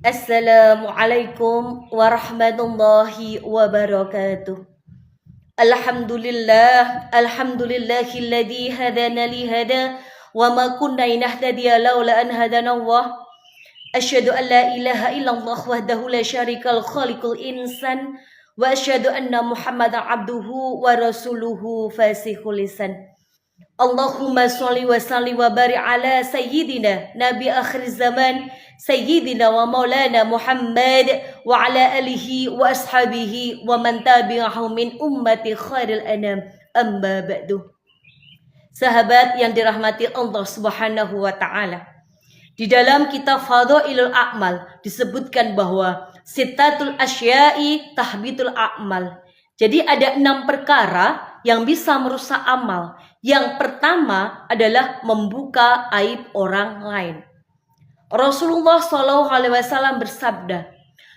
Assalamualaikum warahmatullahi wabarakatuh. Alhamdulillahilladzi hadana li hada wa ma kunna linahtadiya laula an hadana Allah. Asyhadu an la ilaha illallah wahdahu la syarikal khaliqul insan wa asyhadu anna Muhammadan abduhu wa rasuluhu fasihul lisan. Allahumma sholli wa salli wa barik ala sayyidina nabi akhir zaman sayyidina wa maulana Muhammad wa ala alihi wa ashabihi wa man tabi'ahu min ummati khairil anam amma ba'du. Sahabat yang dirahmati Allah Subhanahu wa taala. Di dalam kitab Fadhailul A'mal disebutkan bahwa sittatul asya'i tahbitul a'mal. Jadi ada 6 perkara yang bisa merusak amal. Yang pertama adalah membuka aib orang lain. Rasulullah SAW bersabda,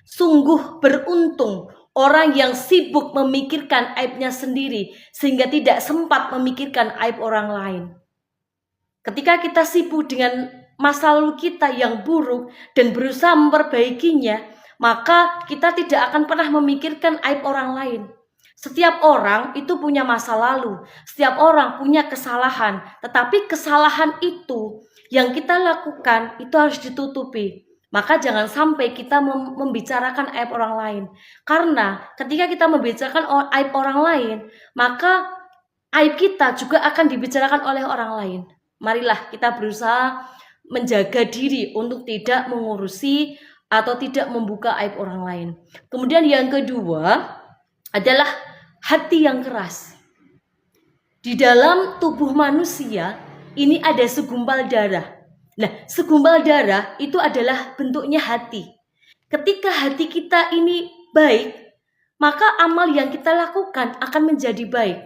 sungguh beruntung orang yang sibuk memikirkan aibnya sendiri sehingga tidak sempat memikirkan aib orang lain. Ketika kita sibuk dengan masa lalu kita yang buruk dan berusaha memperbaikinya, maka kita tidak akan pernah memikirkan aib orang lain. Setiap orang itu punya masa lalu, setiap orang punya kesalahan, tetapi kesalahan itu yang kita lakukan itu harus ditutupi. Maka jangan sampai kita membicarakan aib orang lain. Karena ketika kita membicarakan aib orang lain, maka aib kita juga akan dibicarakan oleh orang lain. Marilah kita berusaha menjaga diri untuk tidak mengurusi atau tidak membuka aib orang lain. Kemudian yang kedua adalah hati yang keras. Di dalam tubuh manusia ini ada segumpal darah. Nah, segumpal darah itu adalah bentuknya hati. Ketika hati kita ini baik, maka amal yang kita lakukan akan menjadi baik.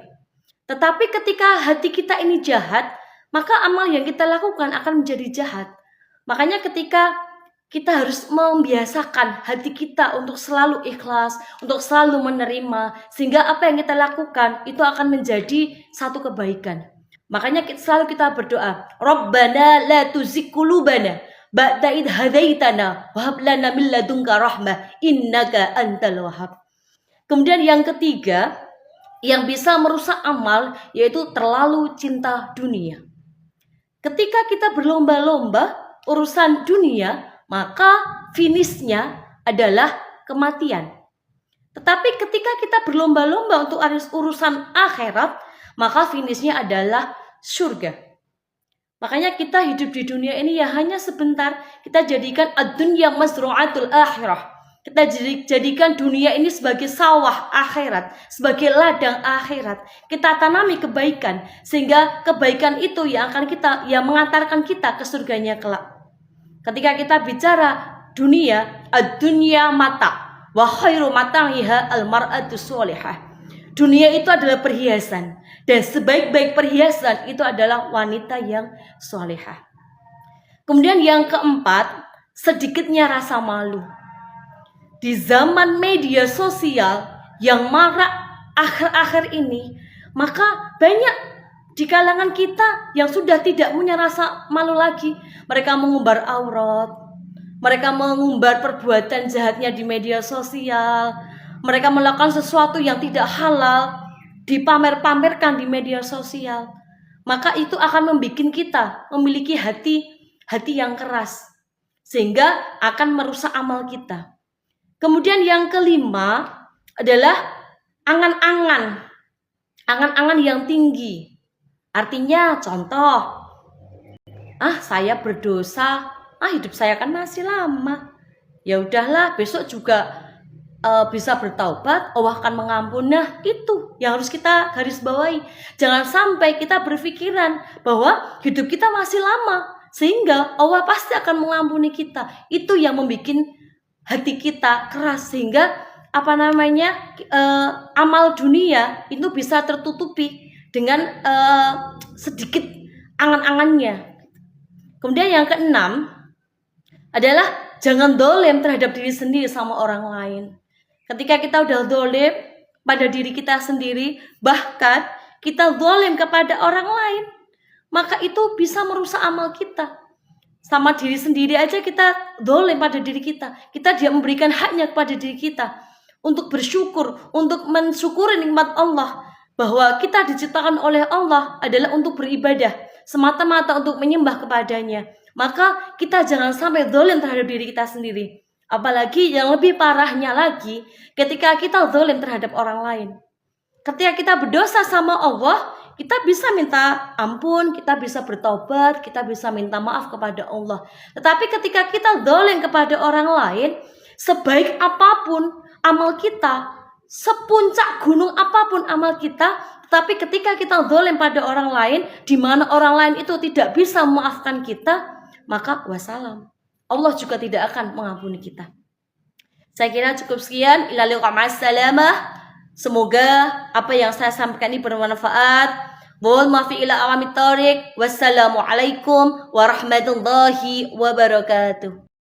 Tetapi ketika hati kita ini jahat, maka amal yang kita lakukan akan menjadi jahat. Makanya ketika kita harus membiasakan hati kita untuk selalu ikhlas, untuk selalu menerima, sehingga apa yang kita lakukan itu akan menjadi satu kebaikan. Makanya selalu kita berdoa, Rabbana la tuzigh qulubana ba'da idh hadaitana wa hab lana min ladunka rahmah innaka antal wahhab. Kemudian yang ketiga, yang bisa merusak amal yaitu terlalu cinta dunia. Ketika kita berlomba-lomba urusan dunia, maka finishnya adalah kematian. Tetapi ketika kita berlomba-lomba untuk urusan akhirat, maka finishnya adalah surga. Makanya kita hidup di dunia ini ya hanya sebentar. Kita jadikan ad-dunya mazru'atul akhirah. Kita jadikan dunia ini sebagai sawah akhirat, sebagai ladang akhirat. Kita tanami kebaikan, sehingga kebaikan itu yang akan yang mengantarkan kita ke surganya kelak. Ketika kita bicara dunia, ad-dunya mata, wa khairu mata'iha al-mar'atu sholihah. Dunia itu adalah perhiasan, dan sebaik-baik perhiasan itu adalah wanita yang sholihah. Kemudian yang keempat, sedikitnya rasa malu. Di zaman media sosial yang marak akhir-akhir ini, maka banyak di kalangan kita yang sudah tidak punya rasa malu lagi. Mereka mengumbar aurat, mereka mengumbar perbuatan jahatnya di media sosial, mereka melakukan sesuatu yang tidak halal, dipamer-pamerkan di media sosial. Maka itu akan membuat kita memiliki hati yang keras, sehingga akan merusak amal kita. Kemudian yang kelima adalah angan-angan yang tinggi. Artinya contoh, saya berdosa, hidup saya kan masih lama. Ya udahlah, besok juga bisa bertaubat, Allah akan mengampuni. Nah, itu yang harus kita garis bawahi. Jangan sampai kita berpikiran bahwa hidup kita masih lama, sehingga Allah pasti akan mengampuni kita. Itu yang membuat hati kita keras, sehingga amal dunia itu bisa tertutupi dengan sedikit angan-angannya. Kemudian yang keenam adalah jangan dolim terhadap diri sendiri sama orang lain. Ketika kita udah dolim pada diri kita sendiri, bahkan kita dolim kepada orang lain, maka itu bisa merusak amal kita. Sama diri sendiri aja kita dolim pada diri kita. Kita dia memberikan haknya kepada diri kita untuk bersyukur, untuk mensyukuri nikmat Allah, bahwa kita diciptakan oleh Allah adalah untuk beribadah, semata-mata untuk menyembah kepadanya. Maka kita jangan sampai dolim terhadap diri kita sendiri. Apalagi yang lebih parahnya lagi, ketika kita dolim terhadap orang lain. Ketika kita berdosa sama Allah, kita bisa minta ampun, kita bisa bertobat, kita bisa minta maaf kepada Allah. Tetapi ketika kita dolim kepada orang lain, sebaik apapun amal kita, sepuncak gunung apapun amal kita, tetapi ketika kita dolim pada orang lain, di mana orang lain itu tidak bisa memaafkan kita, maka wassalam, Allah juga tidak akan mengampuni kita. Saya kira cukup sekian. Ila liqa ma'assalamah. Semoga apa yang saya sampaikan ini bermanfaat. Mohon maaf ila awamit thoriq. Wassalamualaikum warahmatullahi wabarakatuh.